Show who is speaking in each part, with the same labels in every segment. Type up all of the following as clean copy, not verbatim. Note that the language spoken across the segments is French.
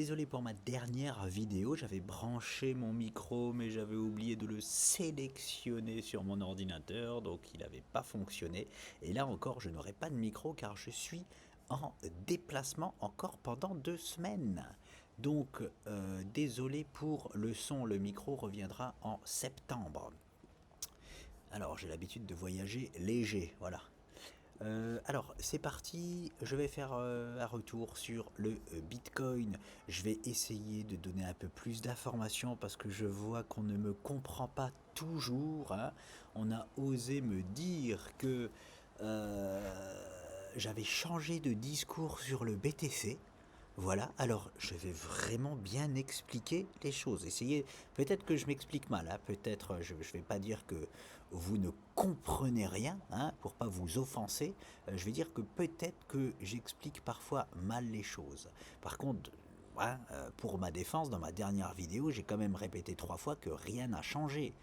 Speaker 1: désolé pour ma dernière vidéo, j'avais branché mon micro mais j'avais oublié de le sélectionner sur mon ordinateur, donc il n'avait pas fonctionné. Et là encore, je n'aurai pas de micro car je suis en déplacement encore pendant 2 semaines. Donc désolé pour le son, le micro reviendra en septembre. Alors j'ai l'habitude de voyager léger, voilà. Alors, c'est parti, je vais faire un retour sur le Bitcoin. Je vais essayer de donner un peu plus d'informations parce que je vois qu'on ne me comprend pas toujours, hein. On a osé me dire que j'avais changé de discours sur le BTC. Voilà, alors je vais vraiment bien expliquer les choses. Essayez, peut-être que je m'explique mal, hein, peut-être je ne vais pas dire que vous ne comprenez rien, hein, pour pas vous offenser. Je vais dire que peut-être que j'explique parfois mal les choses. Par contre, hein, pour ma défense, dans ma dernière vidéo, j'ai quand même répété 3 fois que rien n'a changé.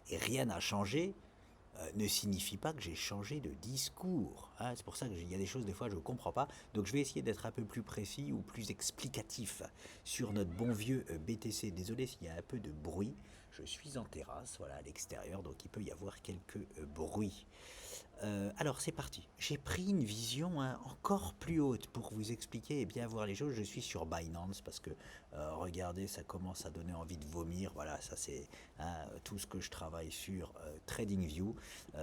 Speaker 1: Et rien n'a changé ne signifie pas que j'ai changé de discours, hein. C'est pour ça qu'il y a des choses des fois je ne comprends pas. Donc je vais essayer d'être un peu plus précis ou plus explicatif sur notre bon vieux BTC. Désolé s'il y a un peu de bruit. Je suis en terrasse, voilà, à l'extérieur, donc il peut y avoir quelques bruits. Alors c'est parti. J'ai pris une vision, hein, encore plus haute pour vous expliquer et bien voir les choses. Je suis sur Binance parce que regardez, ça commence à donner envie de vomir. Voilà, ça c'est, hein, tout ce que je travaille sur TradingView.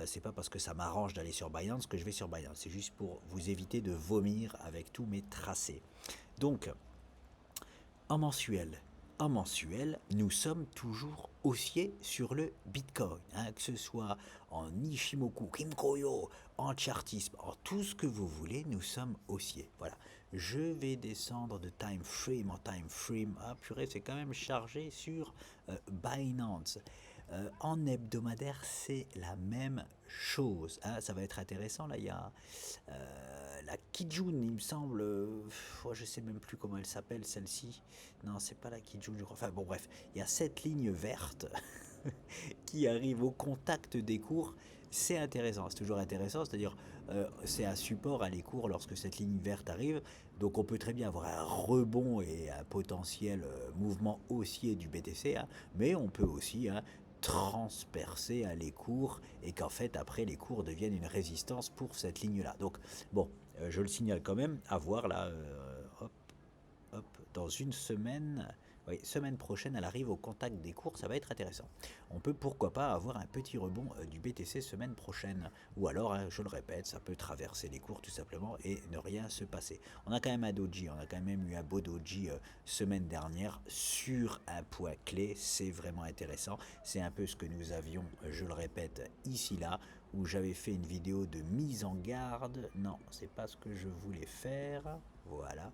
Speaker 1: C'est pas parce que ça m'arrange d'aller sur Binance que je vais sur Binance. C'est juste pour vous éviter de vomir avec tous mes tracés. Donc en mensuel. En mensuel, nous sommes toujours haussiers sur le Bitcoin, hein, que ce soit en Ishimoku, Kimkoyo, en chartisme, en tout ce que vous voulez, nous sommes haussiers. Voilà. Je vais descendre de time frame en time frame. Ah purée, c'est quand même chargé sur Binance. En hebdomadaire, c'est la même chose, hein. Ça va être intéressant. Là, il y a la Kijun, il me semble. Je sais même plus comment elle s'appelle, celle-ci. Non, c'est pas la Kijun, je crois. Enfin bon, bref, il y a cette ligne verte qui arrive au contact des cours. C'est intéressant, c'est toujours intéressant, c'est-à-dire c'est un support à les cours lorsque cette ligne verte arrive. Donc on peut très bien avoir un rebond et un potentiel mouvement haussier du BTC, hein, mais on peut aussi, hein, transpercer à les cours et qu'en fait après les cours deviennent une résistance pour cette ligne là. Donc bon, je le signale quand même, à voir là, hop, hop, dans une semaine, oui, semaine prochaine, elle arrive au contact des cours, ça va être intéressant. On peut pourquoi pas avoir un petit rebond du BTC semaine prochaine, ou alors, hein, je le répète, ça peut traverser les cours tout simplement et ne rien se passer. On a quand même un doji, on a quand même eu un beau doji semaine dernière sur un point clé, c'est vraiment intéressant. C'est un peu ce que nous avions, je le répète, ici là, où j'avais fait une vidéo de mise en garde. Non, c'est pas ce que je voulais faire. Voilà.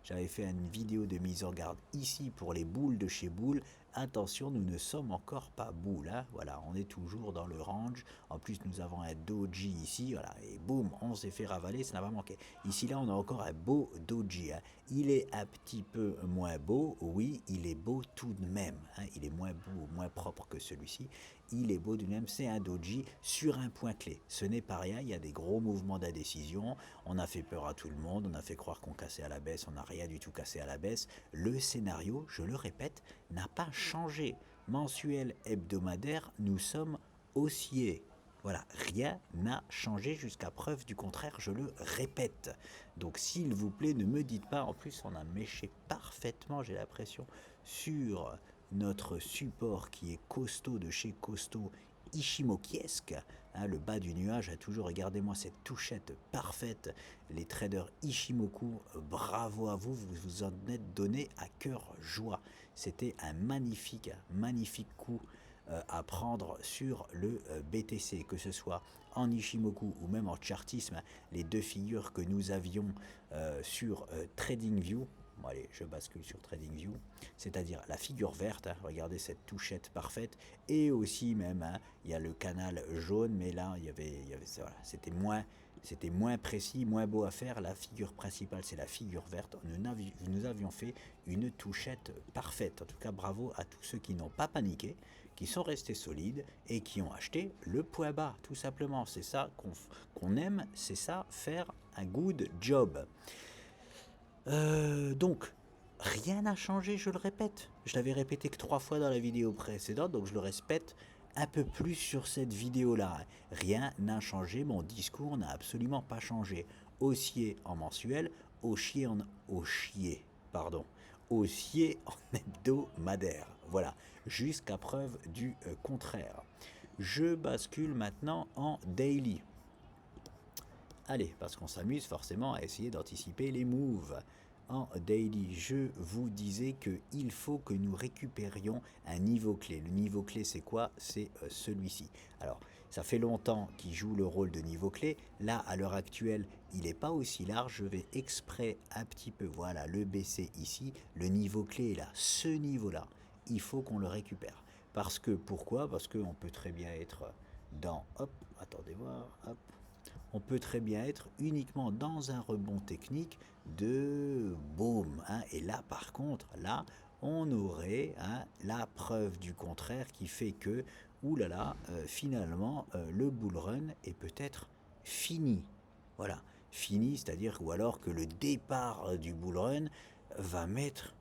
Speaker 1: J'avais fait une vidéo de mise en garde ici pour les boules de chez Boule. Attention, nous ne sommes encore pas boule, hein. Voilà, on est toujours dans le range. En plus, nous avons un doji ici, voilà, et boum, on s'est fait ravaler, ça n'a pas manqué. Ici, là, on a encore un beau doji, hein. Il est un petit peu moins beau, oui, il est beau tout de même, hein. Il est moins beau, moins propre que celui-ci. Il est beau de même, c'est un doji sur un point clé. Ce n'est pas rien, il y a des gros mouvements d'indécision. On a fait peur à tout le monde, on a fait croire qu'on cassait à la baisse, on n'a rien du tout cassé à la baisse. Le scénario, je le répète, n'a pas changé. Mensuel, hebdomadaire, nous sommes haussiers. Voilà, rien n'a changé jusqu'à preuve du contraire, je le répète. Donc s'il vous plaît, ne me dites pas, en plus on a méché parfaitement, j'ai l'impression, sur notre support qui est costaud de chez costaud, Ishimokiesque, hein, le bas du nuage a toujours, regardez-moi cette touchette parfaite, les traders Ishimoku, bravo à vous, vous vous en êtes donné à cœur joie. C'était un magnifique, magnifique coup à prendre sur le BTC, que ce soit en Ishimoku ou même en chartisme, les deux figures que nous avions sur TradingView. Bon, allez, je bascule sur TradingView, c'est-à-dire la figure verte, hein, regardez cette touchette parfaite, et aussi même, hein, il y a le canal jaune, mais là, voilà, c'était moins précis, moins beau à faire. La figure principale, c'est la figure verte. Nous avions fait une touchette parfaite. En tout cas, bravo à tous ceux qui n'ont pas paniqué, qui sont restés solides et qui ont acheté le point bas, tout simplement. C'est ça qu'on aime, c'est ça, faire un good job. Donc, Rien n'a changé, je le répète. Je l'avais répété que 3 fois dans la vidéo précédente, donc je le répète un peu plus sur cette vidéo-là. Rien n'a changé, mon discours n'a absolument pas changé. Haussier en mensuel, haussier, pardon, haussier en hebdomadaire. Voilà, jusqu'à preuve du contraire. Je bascule maintenant en daily. Allez, parce qu'on s'amuse forcément à essayer d'anticiper les moves. En daily, je vous disais qu'il faut que nous récupérions un niveau clé. Le niveau clé, c'est quoi? C'est celui-ci. Alors, ça fait longtemps qu'il joue le rôle de niveau clé. Là, à l'heure actuelle, il n'est pas aussi large. Je vais exprès un petit peu, voilà, le baisser ici. Le niveau clé est là. Ce niveau-là, il faut qu'on le récupère. Parce que, pourquoi? Parce qu'on peut très bien être dans, hop, attendez voir, hop, on peut très bien être uniquement dans un rebond technique de boom. Hein. Et là, par contre, là, on aurait la preuve du contraire qui fait que, oulala, finalement, le bull run est peut-être fini. Voilà, fini, c'est-à-dire, ou alors que le départ du bull run va mettre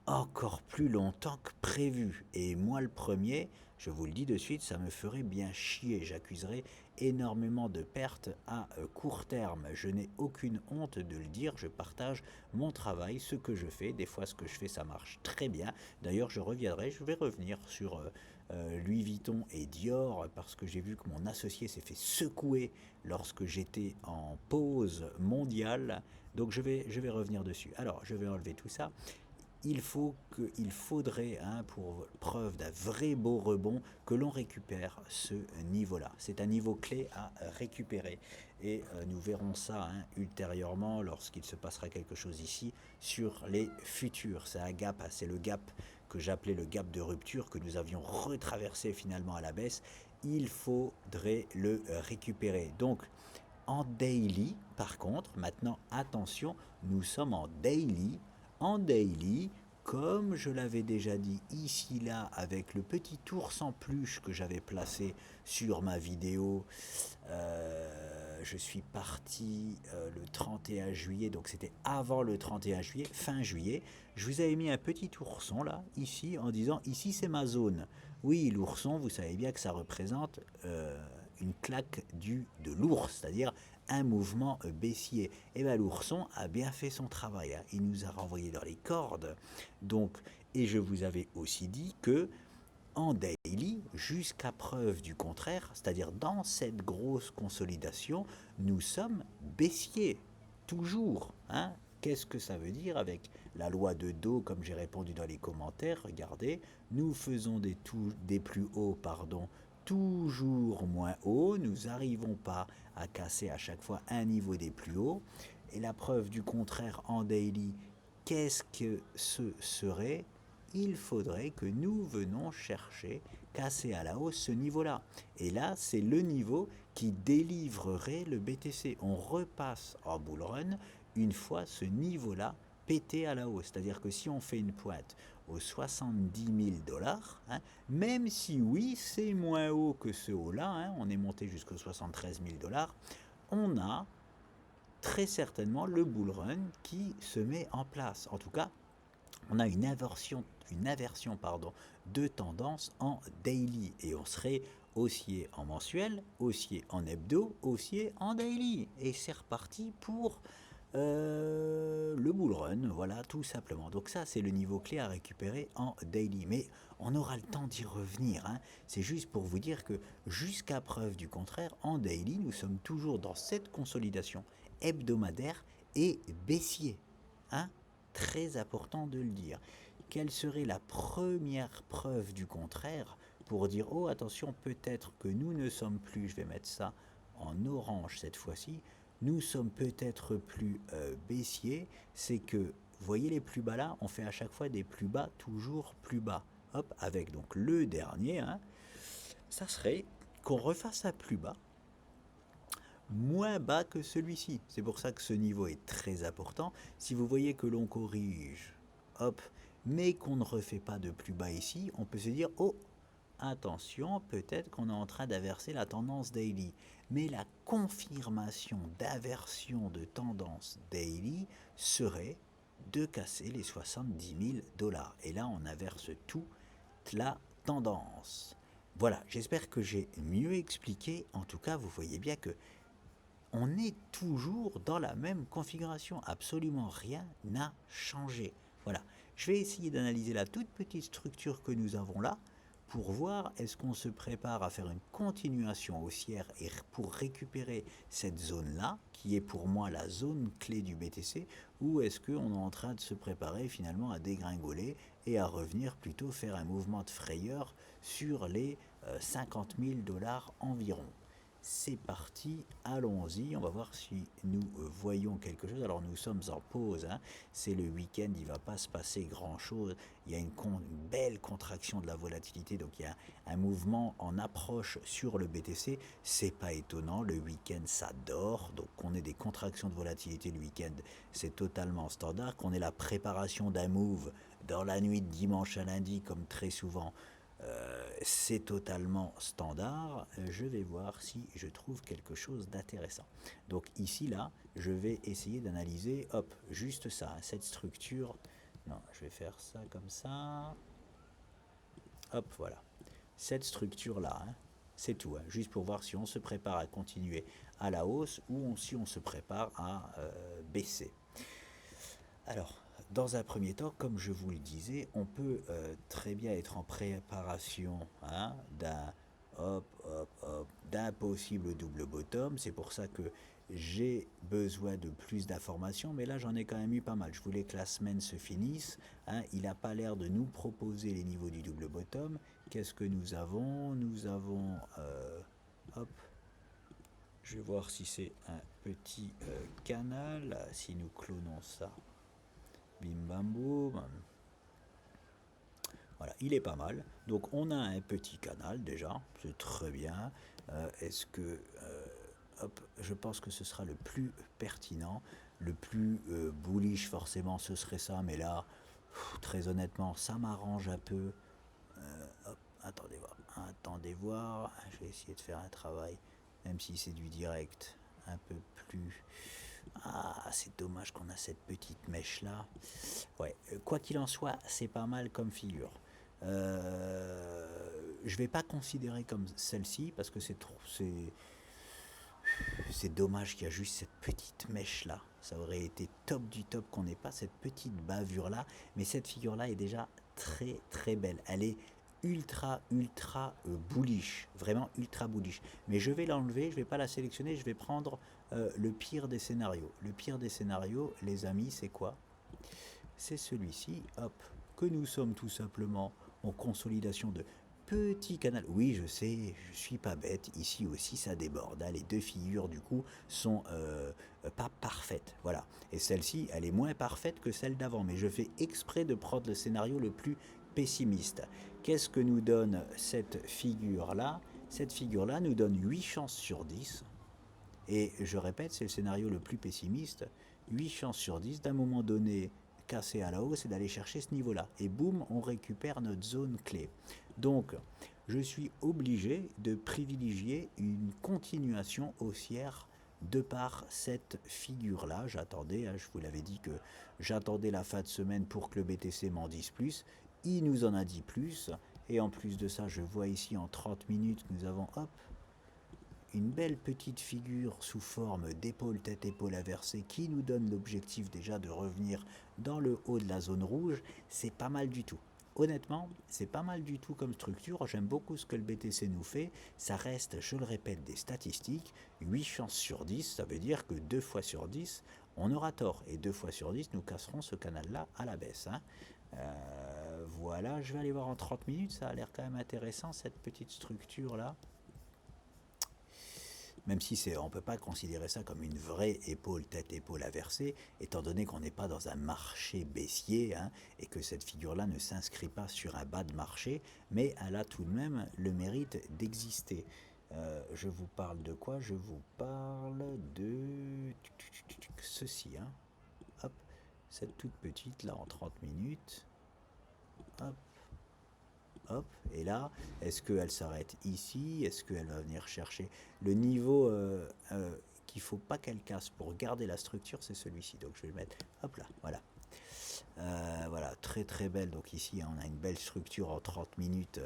Speaker 1: encore plus longtemps que prévu. Et moi le premier, je vous le dis de suite, ça me ferait bien chier. J'accuserais énormément de pertes à court terme. Je n'ai aucune honte de le dire, je partage mon travail, ce que je fais. Des fois ce que je fais ça marche très bien. D'ailleurs je vais revenir sur Louis Vuitton et Dior parce que j'ai vu que mon associé s'est fait secouer lorsque j'étais en pause mondiale. Donc je vais revenir dessus. Alors je vais enlever tout ça. Il faudrait, pour preuve d'un vrai beau rebond, que l'on récupère ce niveau-là. C'est un niveau clé à récupérer. Et nous verrons ça ultérieurement lorsqu'il se passera quelque chose ici sur les futurs. C'est un gap, c'est le gap que j'appelais le gap de rupture que nous avions retraversé finalement à la baisse. Il faudrait le récupérer. Donc, en daily, par contre, maintenant attention, nous sommes en daily. En daily, comme je l'avais déjà dit ici là avec le petit ours en peluche que j'avais placé sur ma vidéo, je suis parti le 31 juillet, donc c'était avant le 31 juillet, fin juillet. Je vous avais mis un petit ourson là, ici, en disant ici c'est ma zone. Oui, l'ourson, vous savez bien que ça représente une claque de l'ours, c'est-à-dire un mouvement baissier. Et bien l'ourson a bien fait son travail, hein. Il nous a renvoyé dans les cordes. Donc, et je vous avais aussi dit que en daily, jusqu'à preuve du contraire, c'est-à-dire dans cette grosse consolidation, nous sommes baissiers, toujours. Hein. Qu'est-ce que ça veut dire avec la loi de Do, comme j'ai répondu dans les commentaires? Regardez, nous faisons des plus hauts, toujours moins hauts. Nous n'arrivons pas à casser à chaque fois un niveau des plus hauts. Et la preuve du contraire en daily, qu'est-ce que ce serait? Il faudrait que nous venons chercher, casser à la hausse ce niveau-là. Et là, c'est le niveau qui délivrerait le BTC. On repasse en bull run une fois ce niveau-là pété à la hausse. C'est-à-dire que si on fait une pointe aux 70 000 $, même si oui, c'est moins haut que ce haut-là, on est monté jusqu'aux 73 000 $, on a très certainement le bull run qui se met en place. En tout cas, on a une aversion de tendance en daily et on serait haussier en mensuel, haussier en hebdo, haussier en daily. Et c'est reparti pour le bull run, voilà, tout simplement. Donc ça, c'est le niveau clé à récupérer en daily. Mais on aura le temps d'y revenir. C'est juste pour vous dire que jusqu'à preuve du contraire, en daily, nous sommes toujours dans cette consolidation hebdomadaire et baissier. Très important de le dire. Quelle serait la première preuve du contraire pour dire, oh attention, peut-être que nous ne sommes plus, je vais mettre ça en orange cette fois-ci, nous sommes peut-être plus baissiers, c'est que, vous voyez les plus bas là, on fait à chaque fois des plus bas, toujours plus bas. Hop, avec donc le dernier, ça serait qu'on refasse un plus bas, moins bas que celui-ci. C'est pour ça que ce niveau est très important. Si vous voyez que l'on corrige, hop, mais qu'on ne refait pas de plus bas ici, on peut se dire, oh, attention, peut-être qu'on est en train d'inverser la tendance daily. Mais la confirmation d'inversion de tendance daily serait de casser les 70 000 $. Et là, on inverse toute la tendance. Voilà, j'espère que j'ai mieux expliqué. En tout cas, vous voyez bien que on est toujours dans la même configuration. Absolument rien n'a changé. Voilà, je vais essayer d'analyser la toute petite structure que nous avons là pour voir est-ce qu'on se prépare à faire une continuation haussière et pour récupérer cette zone-là, qui est pour moi la zone clé du BTC, ou est-ce qu'on est en train de se préparer finalement à dégringoler et à revenir plutôt faire un mouvement de frayeur sur les 50 000 $ environ. C'est parti, allons-y, on va voir si nous voyons quelque chose. Alors nous sommes en pause, hein. C'est le week-end, il ne va pas se passer grand-chose. Il y a une belle contraction de la volatilité, donc il y a un mouvement en approche sur le BTC. C'est pas étonnant, le week-end ça dort, donc qu'on ait des contractions de volatilité le week-end, c'est totalement standard. Qu'on ait la préparation d'un move dans la nuit de dimanche à lundi, comme très souvent, c'est totalement standard. Je vais voir si je trouve quelque chose d'intéressant. Donc ici, là, je vais essayer d'analyser, hop, juste ça, cette structure. Non, je vais faire ça comme ça. Hop, voilà. Cette structure-là, hein, c'est tout. Hein, juste pour voir si on se prépare à continuer à la hausse ou si on se prépare à baisser. Alors, dans un premier temps, comme je vous le disais, on peut très bien être en préparation, hein, d'un possible double bottom. C'est pour ça que j'ai besoin de plus d'informations, mais là j'en ai quand même eu pas mal. Je voulais que la semaine se finisse, hein. Il n'a pas l'air de nous proposer les niveaux du double bottom. Qu'est-ce que nous avons? Nous avons, hop, je vais voir si c'est un petit canal, si nous clonons ça. Bim bam boum. Voilà, il est pas mal. Donc on a un petit canal déjà, c'est très bien. Est-ce que, hop, je pense que ce sera le plus pertinent, le plus bullish forcément, ce serait ça. Mais là, très honnêtement, ça m'arrange un peu. Hop, attendez voir. Je vais essayer de faire un travail, même si c'est du direct, un peu plus. Ah, c'est dommage qu'on a cette petite mèche là. Ouais, quoi qu'il en soit, c'est pas mal comme figure. Je vais pas considérer comme celle-ci parce que c'est dommage qu'il y a juste cette petite mèche là. Ça aurait été top du top qu'on n'ait pas cette petite bavure là, mais cette figure là est déjà très très belle. Elle est ultra bullish, vraiment ultra bullish. Mais je vais l'enlever, je vais pas la sélectionner, je vais prendre le pire des scénarios. Le pire des scénarios, les amis, c'est quoi? C'est celui-ci, hop, que nous sommes tout simplement en consolidation de petit canal. Oui, je sais, je suis pas bête. Ici aussi, ça déborde. Hein. Les deux figures, du coup, sont pas parfaites. Voilà. Et celle-ci, elle est moins parfaite que celle d'avant. Mais je fais exprès de prendre le scénario le plus pessimiste. Qu'est-ce que nous donne cette figure-là? Cette figure-là nous donne 8 chances sur 10. Et je répète, c'est le scénario le plus pessimiste. 8 chances sur 10 d'un moment donné casser à la hausse et d'aller chercher ce niveau-là. Et boum, on récupère notre zone clé. Donc, je suis obligé de privilégier une continuation haussière de par cette figure-là. J'attendais, hein, je vous l'avais dit que j'attendais la fin de semaine pour que le BTC m'en dise plus. Il nous en a dit plus. Et en plus de ça, je vois ici en 30 minutes que nous avons, hop, une belle petite figure sous forme d'épaule, tête-épaule inversée qui nous donne l'objectif déjà de revenir dans le haut de la zone rouge. C'est pas mal du tout. Honnêtement, c'est pas mal du tout comme structure. J'aime beaucoup ce que le BTC nous fait. Ça reste, je le répète, des statistiques. 8 chances sur 10, ça veut dire que 2 fois sur 10, on aura tort. Et 2 fois sur 10, nous casserons ce canal-là à la baisse. Hein. Voilà, je vais aller voir en 30 minutes. Ça a l'air quand même intéressant, cette petite structure-là. Même si on ne peut pas considérer ça comme une vraie épaule, tête-épaule inversée, étant donné qu'on n'est pas dans un marché baissier, hein, et que cette figure-là ne s'inscrit pas sur un bas de marché, mais elle a tout de même le mérite d'exister. Je vous parle de quoi? Je vous parle de ceci. Hein. Hop, cette toute petite là en 30 minutes. Hop. Hop, et là, est-ce qu'elle s'arrête ici? Est-ce qu'elle va venir chercher le niveau qu'il ne faut pas qu'elle casse pour garder la structure? C'est celui-ci. Donc je vais le mettre, hop là, voilà. Voilà, très très belle. Donc ici, on a une belle structure en 30 minutes.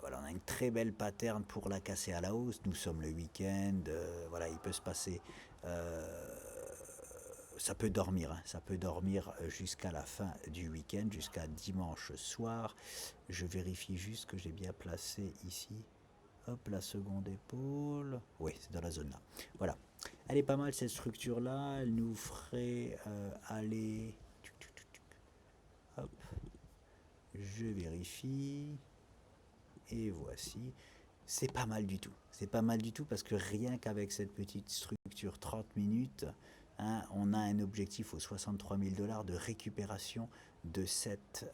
Speaker 1: Voilà, on a une très belle pattern pour la casser à la hausse. Nous sommes le week-end. Voilà, il peut se passer. Ça peut dormir, hein, ça peut dormir jusqu'à la fin du week-end, jusqu'à dimanche soir. Je vérifie juste que j'ai bien placé ici. Hop, la seconde épaule. Oui, c'est dans la zone là. Voilà. Elle est pas mal cette structure là. Elle nous ferait aller. Hop, je vérifie. Et voici. C'est pas mal du tout. C'est pas mal du tout parce que rien qu'avec cette petite structure 30 minutes, hein, on a un objectif aux 63 000 dollars de récupération de cette.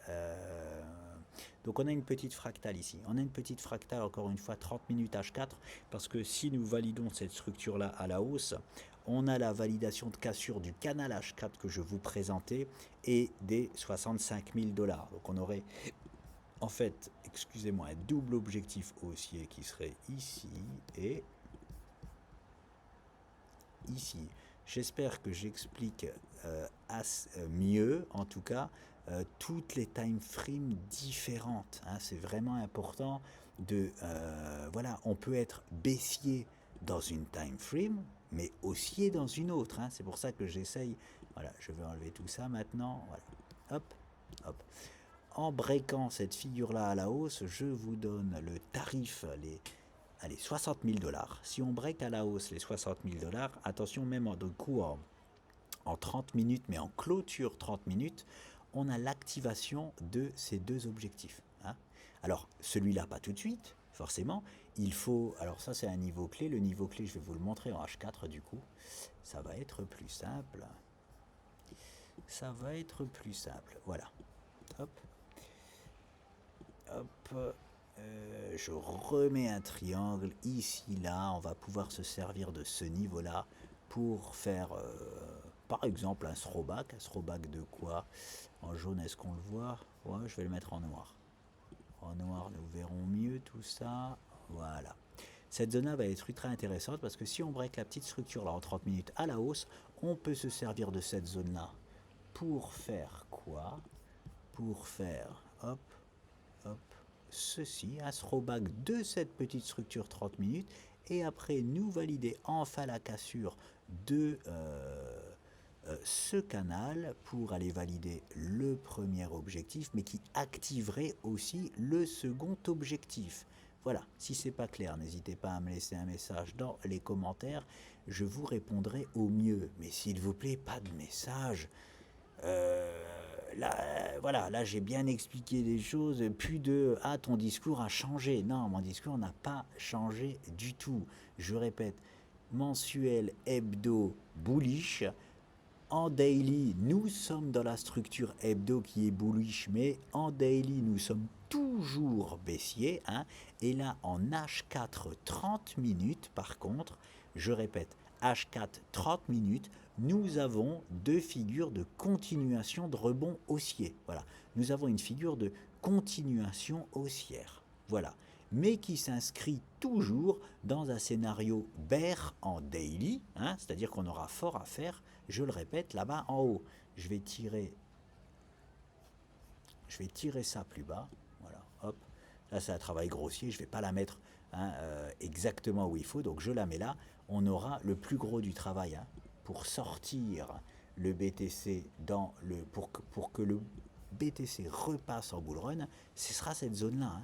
Speaker 1: Donc on a une petite fractale ici. On a une petite fractale, encore une fois, 30 minutes H4, parce que si nous validons cette structure-là à la hausse, on a la validation de cassure du canal H4 que je vous présentais et des 65 000 dollars. Donc on aurait en fait, excusez-moi, un double objectif haussier qui serait ici et ici. J'espère que j'explique mieux, en tout cas, toutes les time frames différentes. Hein. C'est vraiment important de... voilà, on peut être baissier dans une time frame, mais haussier dans une autre. Hein. C'est pour ça que j'essaye... Voilà, je vais enlever tout ça maintenant. Voilà. Hop, hop. En breakant cette figure-là à la hausse, je vous donne le tarif, allez, 60 000 dollars. Si on break à la hausse les 60 000 dollars, attention, même en, coup, en 30 minutes, mais en clôture 30 minutes, on a l'activation de ces deux objectifs. Hein. Alors, celui-là, pas tout de suite, forcément. Il faut, alors ça c'est un niveau clé. Le niveau clé, je vais vous le montrer en H4 du coup. Ça va être plus simple. Ça va être plus simple. Voilà. Hop. Hop, je remets un triangle ici, là, on va pouvoir se servir de ce niveau-là pour faire, par exemple, un throwback. Un throwback de quoi? En jaune, est-ce qu'on le voit? Ouais, je vais le mettre en noir. En noir, nous verrons mieux tout ça. Voilà. Cette zone-là va être ultra intéressante parce que si on break la petite structure là en 30 minutes à la hausse, on peut se servir de cette zone-là pour faire quoi? Pour faire, hop, hop, ceci, un throwback de cette petite structure 30 minutes, et après nous valider enfin la cassure de ce canal pour aller valider le premier objectif, mais qui activerait aussi le second objectif. Voilà, si c'est pas clair, n'hésitez pas à me laisser un message dans les commentaires, je vous répondrai au mieux. Mais s'il vous plaît, pas de message. Là, voilà, là j'ai bien expliqué les choses, plus de ah ton discours a changé. Non, mon discours n'a pas changé du tout. Je répète, mensuel, hebdo, bullish. En daily, nous sommes dans la structure hebdo qui est bullish, mais en daily, nous sommes toujours baissier. Hein, et là, en H4 30 minutes, par contre, je répète, H4 30 minutes, nous avons deux figures de continuation de rebond haussier. Voilà, nous avons une figure de continuation haussière. Voilà, mais qui s'inscrit toujours dans un scénario bear en daily, hein, c'est-à-dire qu'on aura fort à faire, je le répète, là-bas en haut. Je vais tirer ça plus bas. Voilà, hop. Là, c'est un travail grossier, je ne vais pas la mettre hein, exactement où il faut, donc je la mets là. On aura le plus gros du travail hein, pour sortir le BTC pour que le BTC repasse en bull run, ce sera cette zone-là. Hein.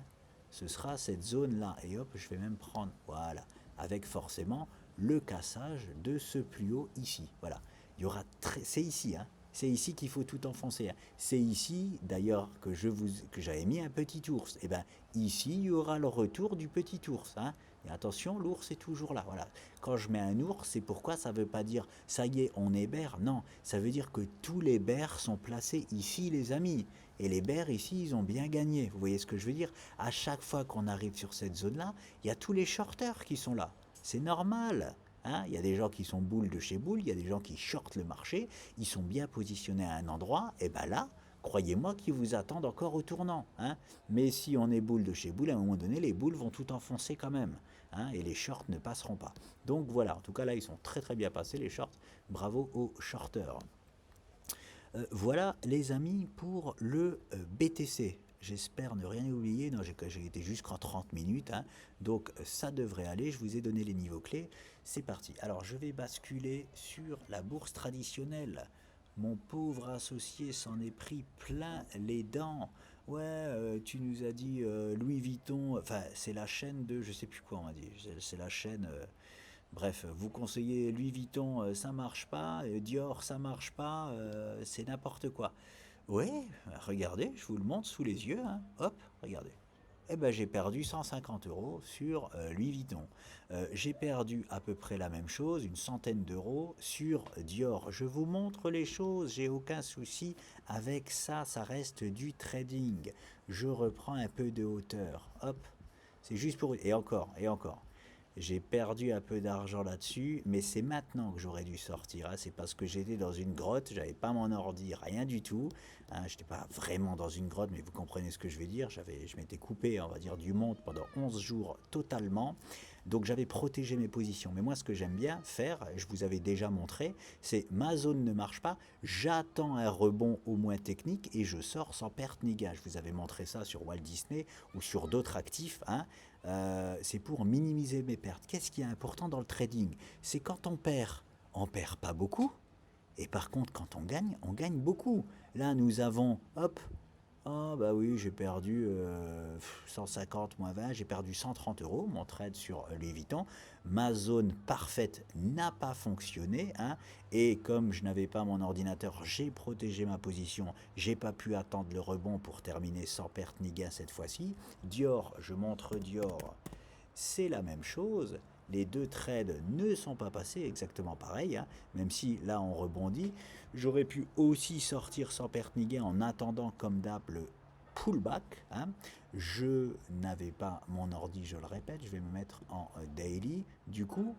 Speaker 1: Ce sera cette zone-là. Et hop, je vais même prendre, voilà, avec forcément le cassage de ce plus haut ici. Voilà. Il y aura c'est ici, hein. C'est ici qu'il faut tout enfoncer. Hein. C'est ici, d'ailleurs, que j'avais mis un petit ours. Et bien, ici, il y aura le retour du petit ours. Hein. Et attention, l'ours est toujours là. Voilà. Quand je mets un ours, c'est pourquoi ça ne veut pas dire ça y est, on est bear. Non, ça veut dire que tous les bears sont placés ici, les amis. Et les bears ici, ils ont bien gagné. Vous voyez ce que je veux dire? À chaque fois qu'on arrive sur cette zone-là, il y a tous les shorters qui sont là. C'est normal. Hein, il y a des gens qui sont boules de chez boule, il y a des gens qui shortent le marché, ils sont bien positionnés à un endroit, et bien là, croyez-moi qu'ils vous attendent encore au tournant. Hein. Mais si on est boule de chez boule, à un moment donné, les boules vont tout enfoncer quand même. Hein, et les shorts ne passeront pas. Donc voilà, en tout cas là, ils sont très très bien passés, les shorts. Bravo aux shorters. Voilà les amis pour le BTC. J'espère ne rien oublier. Non, j'ai été jusqu'en 30 minutes, hein. Donc ça devrait aller. Je vous ai donné les niveaux clés. C'est parti. Alors je vais basculer sur la bourse traditionnelle. Mon pauvre associé s'en est pris plein les dents. Ouais, tu nous as dit Louis Vuitton. Enfin, c'est la chaîne de. Je sais plus quoi on m'a dit. C'est la chaîne. Bref, vous conseillez Louis Vuitton, ça marche pas, Dior, ça marche pas, c'est n'importe quoi. Ouais, regardez, je vous le montre sous les yeux, hein. Hop, regardez. Eh ben, j'ai perdu 150 euros sur Louis Vuitton. J'ai perdu à peu près la même chose, une centaine d'euros sur Dior. Je vous montre les choses, j'ai aucun souci avec ça, ça reste du trading. Je reprends un peu de hauteur. Hop, c'est juste pour... Et encore, et encore. J'ai perdu un peu d'argent là-dessus, mais c'est maintenant que j'aurais dû sortir, hein. C'est parce que j'étais dans une grotte, j'avais pas mon ordi, rien du tout, hein. Je n'étais pas vraiment dans une grotte, mais vous comprenez ce que je veux dire. Je m'étais coupé, on va dire, du monde pendant 11 jours totalement. Donc j'avais protégé mes positions. Mais moi, ce que j'aime bien faire, je vous avais déjà montré, c'est ma zone ne marche pas, j'attends un rebond au moins technique et je sors sans perte ni gain. Je vous avais montré ça sur Walt Disney ou sur d'autres actifs, hein. C'est pour minimiser mes pertes. Qu'est-ce qui est important dans le trading? C'est quand on perd pas beaucoup. Et par contre, quand on gagne beaucoup. Là, nous avons, hop, ah bah oui, j'ai perdu 150 moins 20, j'ai perdu 130 euros, mon trade sur Louis Vuitton. Ma zone parfaite n'a pas fonctionné, hein, et comme je n'avais pas mon ordinateur, j'ai protégé ma position, j'ai pas pu attendre le rebond pour terminer sans perte ni gain cette fois-ci. Dior, je montre Dior, c'est la même chose. Les deux trades ne sont pas passés exactement pareil, hein, même si là on rebondit. J'aurais pu aussi sortir sans perte ni gain en attendant comme d'hab le pullback, hein. Je n'avais pas mon ordi, je le répète, je vais me mettre en daily. Du coup,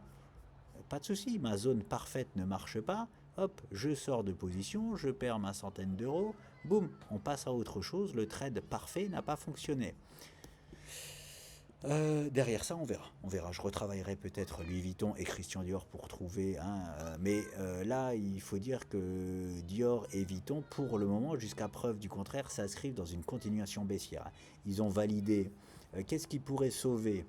Speaker 1: pas de souci, ma zone parfaite ne marche pas. Hop, je sors de position, je perds ma centaine d'euros. Boum, on passe à autre chose. Le trade parfait n'a pas fonctionné. Derrière ça, on verra. On verra. Je retravaillerai peut-être Louis Vuitton et Christian Dior pour trouver, hein, mais là, il faut dire que Dior et Vuitton, pour le moment, jusqu'à preuve du contraire, s'inscrivent dans une continuation baissière, hein. Ils ont validé. Qu'est-ce qui pourrait sauver?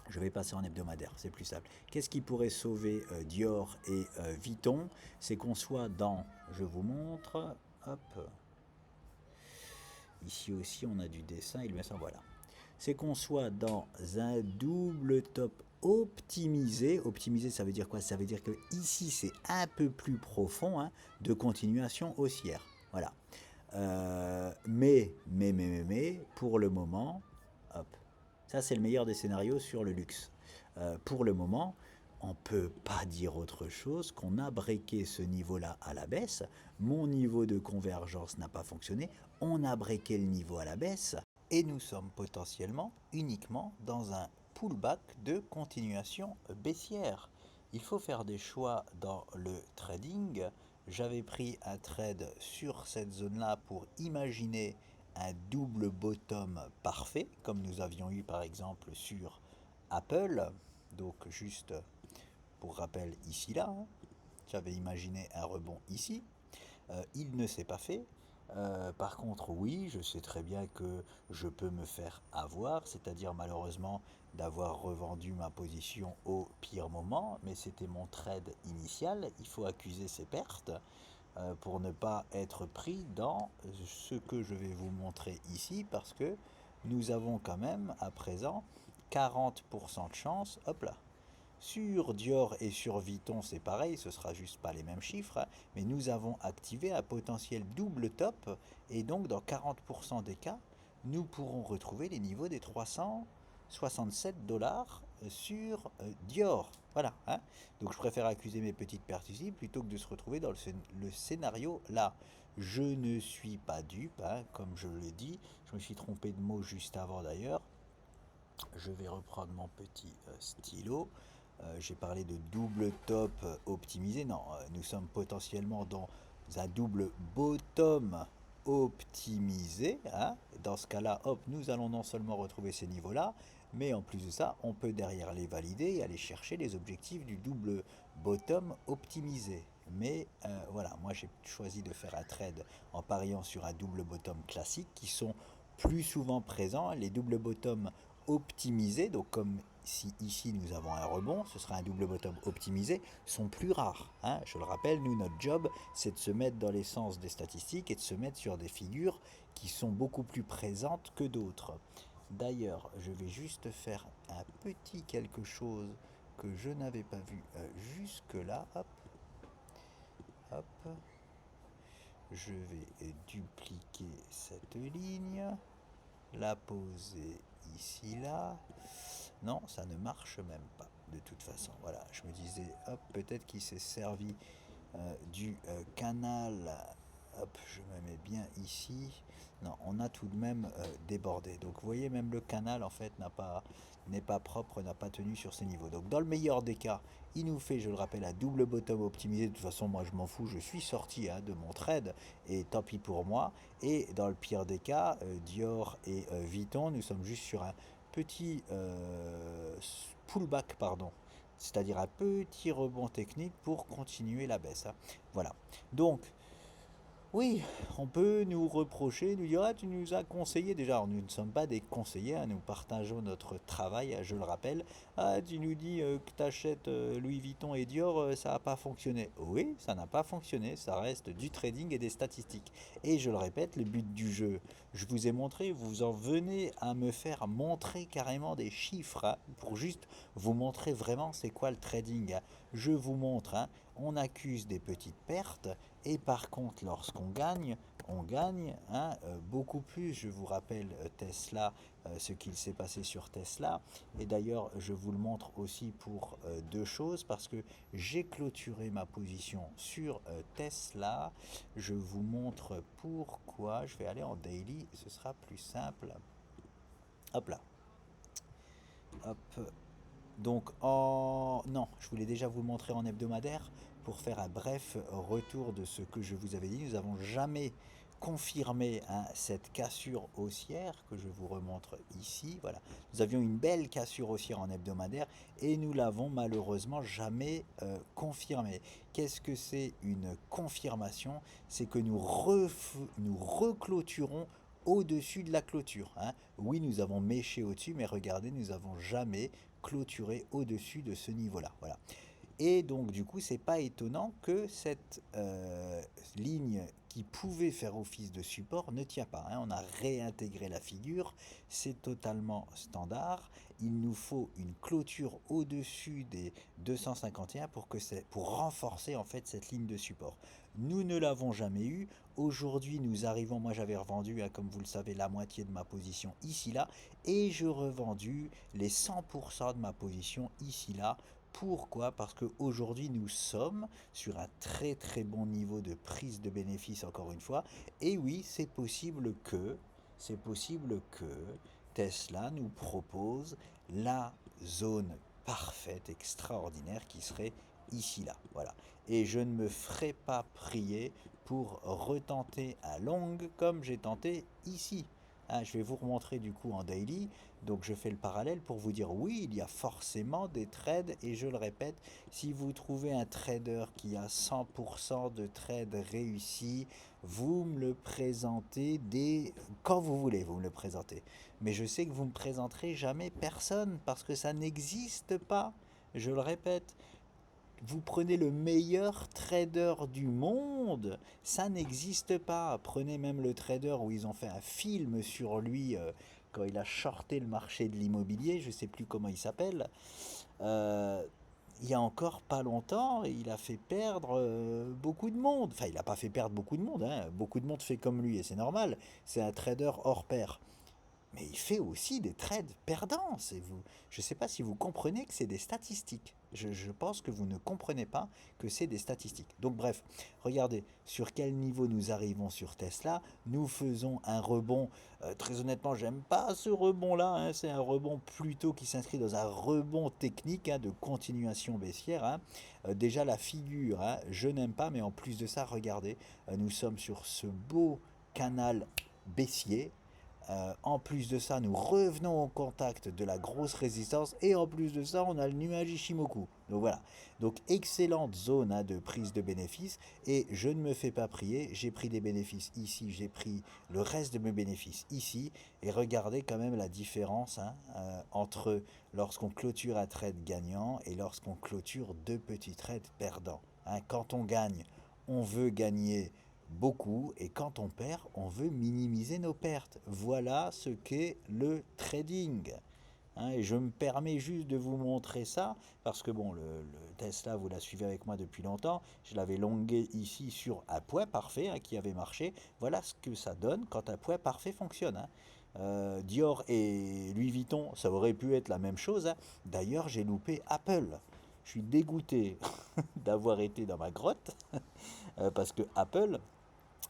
Speaker 1: Je vais passer en hebdomadaire, c'est plus simple. Qu'est-ce qui pourrait sauver Dior et Vuitton? C'est qu'on soit dans. Je vous montre. Hop. Ici aussi, on a du dessin. Il met ça. Voilà, c'est qu'on soit dans un double top optimisé. Optimisé, ça veut dire quoi? Ça veut dire que ici, c'est un peu plus profond, hein, de continuation haussière. Voilà. Mais, pour le moment, hop, ça c'est le meilleur des scénarios sur le luxe. Pour le moment, on ne peut pas dire autre chose qu'on a breaké ce niveau-là à la baisse. Mon niveau de convergence n'a pas fonctionné. On a breaké le niveau à la baisse et nous sommes potentiellement uniquement dans un pullback de continuation baissière. Il faut faire des choix dans le trading. J'avais pris un trade sur cette zone-là pour imaginer un double bottom parfait, comme nous avions eu par exemple sur Apple. Donc juste pour rappel ici là, hein, j'avais imaginé un rebond ici. Il ne s'est pas fait. Par contre, oui, je sais très bien que je peux me faire avoir, c'est-à-dire malheureusement d'avoir revendu ma position au pire moment, mais c'était mon trade initial. Il faut accuser ses pertes pour ne pas être pris dans ce que je vais vous montrer ici, parce que nous avons quand même à présent 40% de chance, hop là. Sur Dior et sur Vuitton, c'est pareil, ce sera juste pas les mêmes chiffres, hein, mais nous avons activé un potentiel double top, et donc dans 40% des cas, nous pourrons retrouver les niveaux des 367 dollars sur Dior. Voilà, hein. Donc je préfère accuser mes petites pertes ici plutôt que de se retrouver dans le scénario là. Je ne suis pas dupe, hein, comme je l'ai dit, je me suis trompé de mot juste avant d'ailleurs. Je vais reprendre mon petit stylo. J'ai parlé de double top optimisé. Non, nous sommes potentiellement dans un double bottom optimisé, hein. Dans ce cas-là, hop, nous allons non seulement retrouver ces niveaux-là, mais en plus de ça, on peut derrière les valider et aller chercher les objectifs du double bottom optimisé. mais voilà, moi j'ai choisi de faire un trade en pariant sur un double bottom classique qui sont plus souvent présents. Les double bottom optimisés, donc comme si ici nous avons un rebond, ce sera un double bottom optimisé, sont plus rares, hein. Je le rappelle, nous, notre job, c'est de se mettre dans l'essence des statistiques et de se mettre sur des figures qui sont beaucoup plus présentes que d'autres. D'ailleurs, je vais juste faire un petit quelque chose que je n'avais pas vu jusque là. Hop, hop. Je vais dupliquer cette ligne, la poser ici, là. Non, ça ne marche même pas, de toute façon. Voilà, je me disais, hop, peut-être qu'il s'est servi du canal. Hop, je me mets bien ici. Non, on a tout de même débordé. Donc vous voyez, même le canal en fait n'est pas propre, n'a pas tenu sur ces niveaux. Donc dans le meilleur des cas, il nous fait, je le rappelle, un double bottom optimisé. De toute façon, moi je m'en fous, je suis sorti de mon trade et tant pis pour moi. Et dans le pire des cas, Dior et Vuitton, nous sommes juste sur un petit pullback, pardon, c'est-à-dire un petit rebond technique pour continuer la baisse, hein. Voilà. Donc, oui, on peut nous reprocher, nous dire, ah, tu nous as conseillé, déjà, nous ne sommes pas des conseillers, hein, nous partageons notre travail, je le rappelle, ah, tu nous dis que tu achètes Louis Vuitton et Dior, ça n'a pas fonctionné. Oui, ça n'a pas fonctionné, ça reste du trading et des statistiques. Et je le répète, le but du jeu, je vous ai montré, vous en venez à me faire montrer carrément des chiffres, hein, pour juste vous montrer vraiment c'est quoi le trading, hein. Je vous montre, hein, on accuse des petites pertes, et par contre, lorsqu'on gagne, on gagne, hein, beaucoup plus. Je vous rappelle Tesla, ce qu'il s'est passé sur Tesla. Et d'ailleurs, je vous le montre aussi pour deux choses, parce que j'ai clôturé ma position sur Tesla. Je vous montre pourquoi. Je vais aller en daily, ce sera plus simple. Hop là. Hop. Donc non, je voulais déjà vous le montrer en hebdomadaire pour faire un bref retour de ce que je vous avais dit. Nous n'avons jamais confirmé, hein, cette cassure haussière que je vous remontre ici. Voilà, nous avions une belle cassure haussière en hebdomadaire et nous l'avons malheureusement jamais confirmé. Qu'est-ce que c'est une confirmation? C'est que nous reclôturons au-dessus de la clôture, hein. Oui, nous avons méché au-dessus, mais regardez, nous n'avons jamais clôturé au-dessus de ce niveau-là. Voilà. Et donc, du coup, c'est pas étonnant que cette ligne qui pouvait faire office de support ne tient pas, hein. On a réintégré la figure, c'est totalement standard. Il nous faut une clôture au-dessus des 251 pour renforcer en fait cette ligne de support. Nous ne l'avons jamais eu. Aujourd'hui, nous arrivons, moi j'avais revendu, hein, comme vous le savez, la moitié de ma position ici là, et je revendu les 100% de ma position ici là. Pourquoi? Parce qu'aujourd'hui, nous sommes sur un très très bon niveau de prise de bénéfice, encore une fois. Et oui, c'est possible que Tesla nous propose la zone parfaite, extraordinaire, qui serait ici là. Voilà. Et je ne me ferai pas prier pour retenter à long comme j'ai tenté ici. Hein, je vais vous remontrer du coup en daily. Donc je fais le parallèle pour vous dire oui, il y a forcément des trades et je le répète, si vous trouvez un trader qui a 100% de trades réussis, vous me le présentez quand vous voulez, vous me le présentez. Mais je sais que vous ne me présenterez jamais personne parce que ça n'existe pas. Je le répète, vous prenez le meilleur trader du monde, ça n'existe pas. Prenez même le trader où ils ont fait un film sur lui quand il a shorté le marché de l'immobilier, je ne sais plus comment il s'appelle. Euh, il y a encore pas longtemps, il a fait perdre beaucoup de monde. Enfin, il n'a pas fait perdre beaucoup de monde, hein. Beaucoup de monde fait comme lui et c'est normal. C'est un trader hors pair. Mais il fait aussi des trades perdants. Je ne sais pas si vous comprenez que c'est des statistiques. Je pense que vous ne comprenez pas que c'est des statistiques. Donc bref, regardez sur quel niveau nous arrivons sur Tesla. Nous faisons un rebond. Très honnêtement, j'aime pas ce rebond-là, hein. C'est un rebond plutôt qui s'inscrit dans un rebond technique, hein, de continuation baissière, hein. Déjà la figure, hein, je n'aime pas, mais en plus de ça, regardez, nous sommes sur ce beau canal baissier En plus de ça, nous revenons au contact de la grosse résistance et en plus de ça, on a le nuage Ishimoku. Donc voilà. Donc excellente zone hein, de prise de bénéfices et je ne me fais pas prier. J'ai pris des bénéfices ici, j'ai pris le reste de mes bénéfices ici et regardez quand même la différence hein, entre lorsqu'on clôture un trade gagnant et lorsqu'on clôture deux petits trades perdants. Hein. Quand on gagne, on veut gagner beaucoup et quand on perd, on veut minimiser nos pertes. Voilà ce qu'est le trading. Hein, et je me permets juste de vous montrer ça parce que bon, le Tesla, vous la suivez avec moi depuis longtemps. Je l'avais longué ici sur un point parfait hein, qui avait marché. Voilà ce que ça donne quand un point parfait fonctionne. Hein. Dior et Louis Vuitton, ça aurait pu être la même chose. Hein. D'ailleurs, j'ai loupé Apple. Je suis dégoûté d'avoir été dans ma grotte parce que Apple,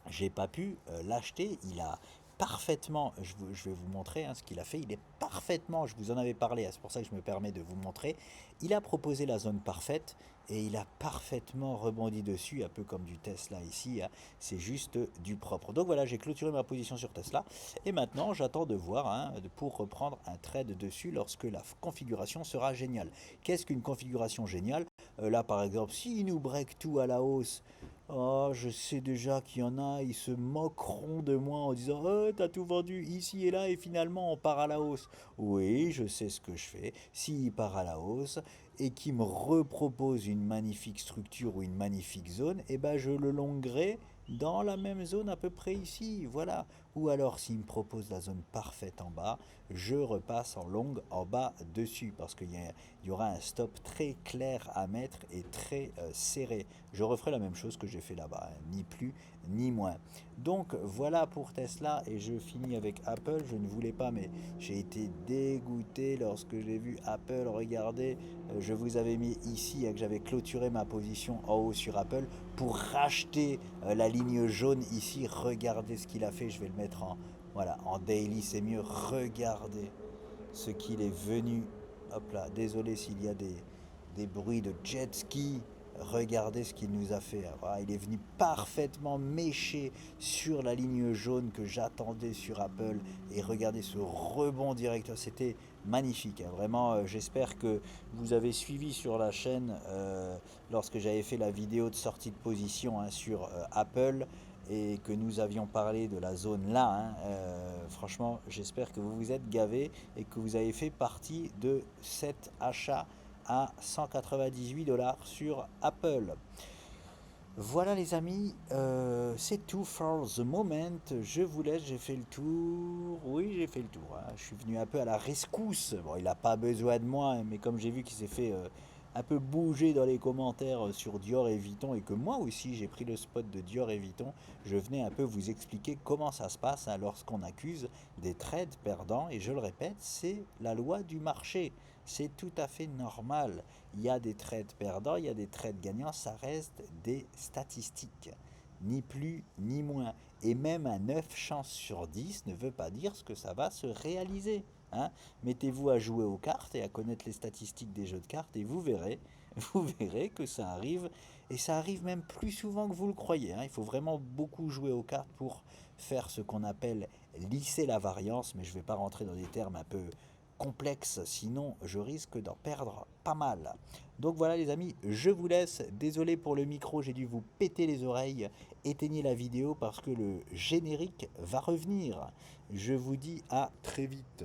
Speaker 1: j'ai pas pu l'acheter. Il a parfaitement, je vais vous montrer hein, ce qu'il a fait. Il est parfaitement, je vous en avais parlé, hein, c'est pour ça que je me permets de vous montrer. Il a proposé la zone parfaite et il a parfaitement rebondi dessus, un peu comme du Tesla ici. Hein, c'est juste du propre. Donc voilà, j'ai clôturé ma position sur Tesla et maintenant j'attends de voir hein, pour reprendre un trade dessus lorsque la configuration sera géniale. Qu'est-ce qu'une configuration géniale? Là par exemple, s'il nous break tout à la hausse. Oh, je sais déjà qu'il y en a, ils se moqueront de moi en disant oh, t'as tout vendu ici et là et finalement on part à la hausse. Oui, je sais ce que je fais. S'il part à la hausse et qu'il me repropose une magnifique structure ou une magnifique zone, eh ben je le longuerai dans la même zone à peu près ici. Voilà. Ou alors s'il me propose la zone parfaite en bas, je repasse en longue en bas dessus parce qu'il y aura un stop très clair à mettre et très serré. Je referai la même chose que j'ai fait là-bas, hein, ni plus ni moins. Donc voilà pour Tesla et je finis avec Apple. Je ne voulais pas, mais j'ai été dégoûté lorsque j'ai vu Apple. Regardez, je vous avais mis ici que j'avais clôturé ma position en haut sur Apple pour racheter la ligne jaune ici. Regardez ce qu'il a fait. Je vais le mettre en voilà en daily, c'est mieux. Regardez ce qu'il est venu. Hop là, désolé s'il y a des bruits de jet ski. Regardez ce qu'il nous a fait. Voilà, il est venu parfaitement mécher sur la ligne jaune que j'attendais sur Apple. Et regardez ce rebond direct. C'était magnifique. Hein. Vraiment, j'espère que vous avez suivi sur la chaîne lorsque j'avais fait la vidéo de sortie de position hein, sur Apple et que nous avions parlé de la zone là. Hein, franchement, j'espère que vous vous êtes gavés et que vous avez fait partie de cet achat à 198 $ sur Apple. Voilà les amis, c'est tout for the moment. Je vous laisse, j'ai fait le tour. Oui, j'ai fait le tour. Hein. Je suis venu un peu à la rescousse. Bon, il n'a pas besoin de moi, hein, mais comme j'ai vu qu'il s'est fait un peu bouger dans les commentaires sur Dior et Vuitton et que moi aussi j'ai pris le spot de Dior et Vuitton, je venais un peu vous expliquer comment ça se passe hein, lorsqu'on accuse des trades perdants. Et je le répète, c'est la loi du marché. C'est tout à fait normal. Il y a des trades perdants, il y a des trades gagnants, ça reste des statistiques, ni plus ni moins. Et même un 9 chances sur 10 ne veut pas dire ce que ça va se réaliser. Hein. Mettez-vous à jouer aux cartes et à connaître les statistiques des jeux de cartes et vous verrez que ça arrive. Et ça arrive même plus souvent que vous le croyez. Hein. Il faut vraiment beaucoup jouer aux cartes pour faire ce qu'on appelle lisser la variance, mais je ne vais pas rentrer dans des termes un peu complexe, sinon je risque d'en perdre pas mal. Donc voilà les amis, je vous laisse. Désolé pour le micro, j'ai dû vous péter les oreilles. Éteignez la vidéo parce que le générique va revenir. Je vous dis à très vite.